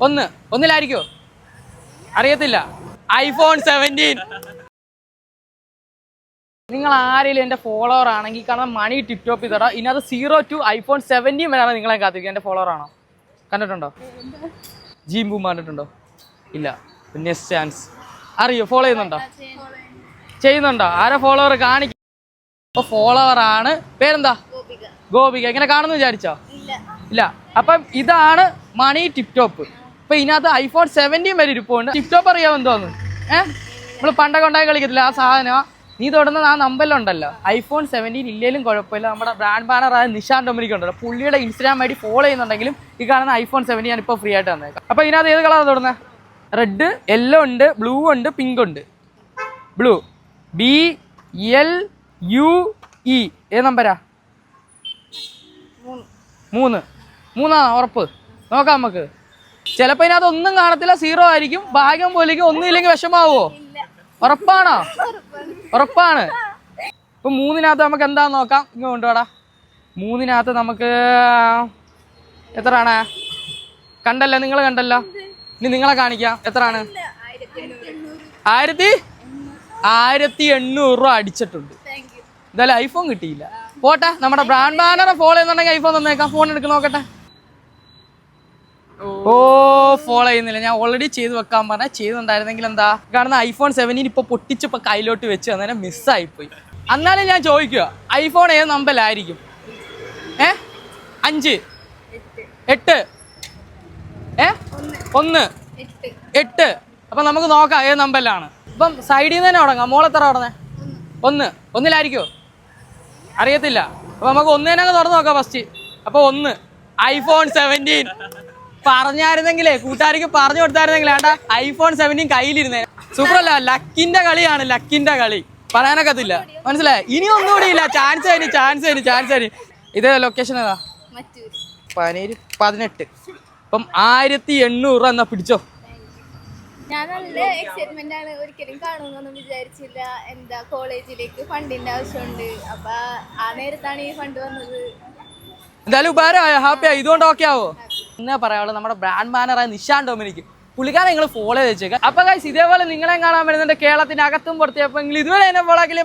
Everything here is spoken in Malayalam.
ഒന്നിലായിരിക്കോ? അറിയത്തില്ല. iPhone 17. നിങ്ങൾ ആരെങ്കിലും എൻ്റെ ഫോളോവർ ആണെങ്കിൽ കാരണം മണി ടിപ് ടോപ്പ് ചെയ്തോടാ. ഇതിനകത്ത് 0 to iPhone 17 വരെയാണ് നിങ്ങളെ കാത്തിരിക്കുക. എൻ്റെ ഫോളോവർ ആണോ? കണ്ടിട്ടുണ്ടോ? ജീം ബൂം കണ്ടിട്ടുണ്ടോ? ഇല്ല. Next chance. അറിയോ? ഫോളോ ചെയ്യുന്നുണ്ടോ? ആരാ ഫോളോവർ കാണിക്കും? അപ്പോൾ ഫോളോവർ ആണ്. പേരെന്താ? ഗോപിക. എങ്ങനെ കാണുന്നു വിചാരിച്ചോ? ഇല്ല. അപ്പം ഇതാണ് മണി ടിപ് ടോപ്പ്. ഇപ്പൊ ഇതിനകത്ത് iPhone 17 വരെ ഇരിപ്പുണ്ട്. ടിപ് ടോപ്പ് അറിയാമോ എന്തോന്ന്? നമ്മൾ പണ്ടൊക്കെ ഉണ്ടായി കളിക്കത്തില്ല ആ സാധനം. നീ തുടർന്ന് ആ നമ്പറിലുണ്ടല്ലോ iPhone 17 ഇല്ലേലും കുഴപ്പമില്ല. നമ്മുടെ ബ്രാൻഡ് ബാനറായ നിഷാൻ ഡൊമിനിക് ഉണ്ടല്ലോ, പുള്ളിയുടെ ഇൻസ്റ്റാഗ്രാം ഐഡി ഫോളോ ചെയ്യുന്നുണ്ടെങ്കിലും ഈ കാണുന്ന iPhone 17 ഞാൻ ഇപ്പോൾ ഫ്രീ ആയിട്ട് തന്നേക്കാം. അപ്പോൾ ഇതിനകത്ത് ഏത് കളറാണ് തുടങ്ങുന്നത്? റെഡ്, യെല്ലോ ഉണ്ട്, ബ്ലൂ ഉണ്ട്, പിങ്ക് ഉണ്ട്. Blue BLUE. ഏത് നമ്പരാ? 3. 3 ഉറപ്പ്? നോക്കാം നമുക്ക്. ചിലപ്പോൾ ഇതിനകത്ത് ഒന്നും കാണത്തില്ല, 0 ആയിരിക്കും. ഭാഗ്യം പോലേക്ക് ഒന്നുമില്ലെങ്കിൽ വിഷമാവോ? ഉറപ്പാണോ? ഉറപ്പാണ്. ഇപ്പം 3-നകത്ത് നമുക്ക് എന്താന്ന് നോക്കാം. ഇങ്ങനെ കൊണ്ടുപോടാ. 3-നകത്ത് നമുക്ക് എത്രയാണ്? കണ്ടല്ലോ, നിങ്ങൾ കണ്ടല്ലോ. ഇനി നിങ്ങളെ കാണിക്കാം. എത്രയാണ്? 1800 രൂപ അടിച്ചിട്ടുണ്ട്. എന്തായാലും ഐഫോൺ കിട്ടിയില്ല. പോട്ടെ, നമ്മുടെ ബ്രാൻഡ് ബാനറെ ഫോളോ ചെയ്യുന്നുണ്ടെങ്കിൽ ഐഫോൺ തന്നേക്കാം. ഫോൺ എടുക്ക് നോക്കട്ടെ. ഫോളോ ചെയ്യുന്നില്ല. ഞാൻ ഓൾറെഡി ചെയ്ത് വെക്കാൻ പറഞ്ഞാൽ ചെയ്തിട്ടുണ്ടായിരുന്നെങ്കിൽ എന്താ കാണുന്ന iPhone 17 ഇപ്പോൾ പൊട്ടിച്ചിപ്പോൾ കയ്യിലോട്ട് വെച്ച് അന്നേരം മിസ്സായിപ്പോയി. എന്നാലും ഞാൻ ചോദിക്കുക, ഐഫോൺ ഏത് നമ്പറിലായിരിക്കും? 5, 8, 1, 8. അപ്പം നമുക്ക് നോക്കാം ഏത് നമ്പറിലാണ്. ഇപ്പം സൈഡിൽ നിന്ന് തന്നെ തുടങ്ങാം. മോളെത്ര തുടങ്ങേ? 1. ഒന്നിലായിരിക്കോ? അറിയത്തില്ല. അപ്പം നമുക്ക് 1 തന്നെ തുറന്ന് നോക്കാം ഫസ്റ്റ്. അപ്പോൾ 1 iPhone 17 പറഞ്ഞായിരുന്നെങ്കിലേ, കൂട്ടുകാർക്ക് പറഞ്ഞു കൊടുത്തായിരുന്നെങ്കിൽ വേണ്ട iPhone 17 കയ്യിലിരുന്നേ. സൂപ്പറല്ല. ലക്കിന്റെ കളിയാണ്, ലക്കിന്റെ കളി. പറയാനൊക്കത്തില്ല. മനസ്സിലായി? ഇനി ഒന്നുകൂടി ഇല്ല. ചാൻസ് തരും. ഇതേ ലൊക്കേഷൻ ഏതാ? പനീര് 18. അപ്പം 1800 രൂപ എന്നാ പിടിച്ചോ. ഞാൻ നല്ല എക്സൈറ്റ്മെന്റ് ആണ്. ഒരിക്കലും കാണുമെന്നൊന്നും വിചാരിച്ചില്ല. എന്താ കോളേജിലേക്ക് ഫണ്ടിന്റെ ആവശ്യമുണ്ട്. അപ്പൊ ആ നേരത്താണ് ഈ ഫണ്ട് വന്നത്. എന്തായാലും ഉപകാരമായോ? ഹാപ്പിയായി? ഇതുകൊണ്ട് ഓക്കെ ആവോ? എന്നാ പറയാനുള്ളത്, നമ്മുടെ ബ്രാൻഡ് ബാനറായ നിഷാൻ ഡൊമിനിക്, പുള്ളിക്കാരെ നിങ്ങൾ ഫോളോ ചെയ്ത് വെച്ചേക്കാം. അപ്പൊ ഗൈസ്, ഇതേപോലെ നിങ്ങളെ കാണാൻ വരുന്നുണ്ട് കേരളത്തിന്റെ അകത്തും പുറത്തും. അപ്പൊ നിങ്ങൾ ഇതുവരെ എന്നെ ഫോളോ ആക്കില്ല.